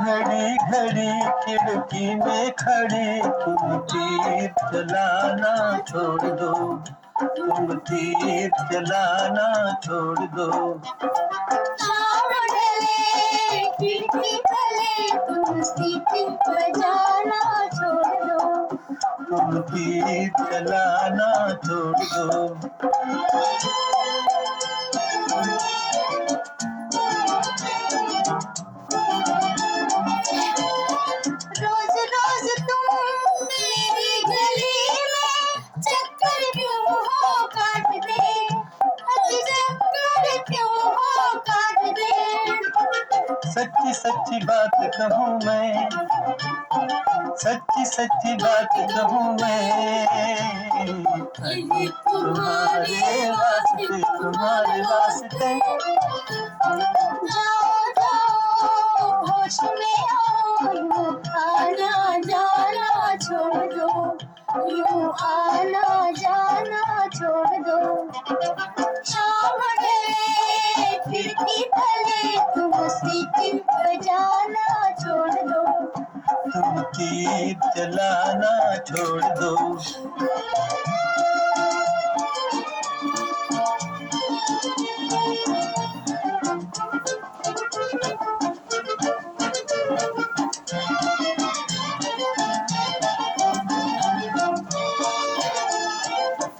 घड़ी घड़ी खिड़की में खड़ी तुम तीर चलाना छोड़ दो, तुम तीर चलाना छोड़ दो। शाम ढले खिड़की तले तुम सीटी बजाना छोड़ दो, तुम तीर चलाना छोड़ दो। रोज रोज तुम मेरी गली में चक्कर क्यों हो काटते, चक्कर क्यों हो काटते। सच्ची सच्ची बात कहूँ मैं, सच्ची सच्ची बात कहूँ मैं, ये तुम्हारे वास्ते, तुम्हारे वास्ते। जाओ जाओ होश में आओ, यूं आना जाना छोड़ दो, यूं आना जाना छोड़ दो। शाम ढले खिड़की तले तुम सीटी बजाना छोड़ दो, तुम तीर चलाना छोड़ दो।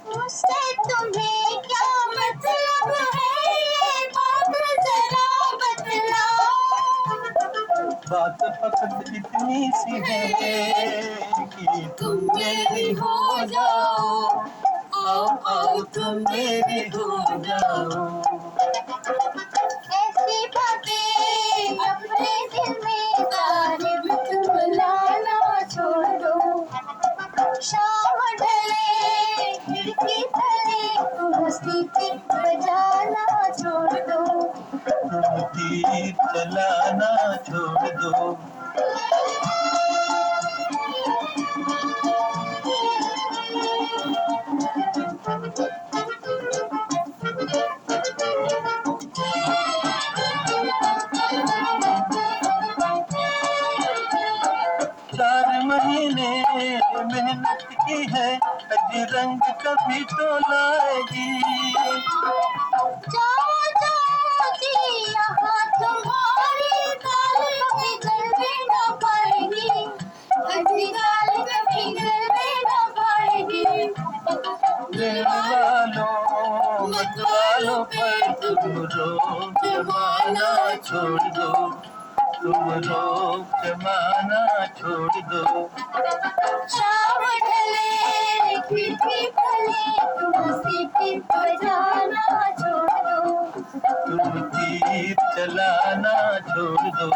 मुझसे तुम्हें क्या मतलब है, ये बात जरा बतलाओ। बात फकत इतनी सी है कि तुम मेरी हो जाओ, आओ आओ तुम मेरी हो जाओ। ऐसी बातें अपने दिल में तारीफ तुम लाना छोड़ दो। शाम ढले खिड़की तले तुम सीटी बजाना छोड़ दो, तुम तीर चलाना छोड़ दो। चार महीने मेहनत की है, अजी रंग कभी तो लाएगी। जाओ जाओ जी यहाँ तुम्हारी दाल कभी गलने न पाएगी, अच्छी दाल कभी गलने न पाएगी। दिल वालों मत वालों पर तुम रोक जमाना छोड़ दो, तुम रोक जमाना छोड़ दो। शाम ढले खिड़की तले तुम सीटी बजाना छोड़ दो, तुम तीर चलाना छोड़ दो।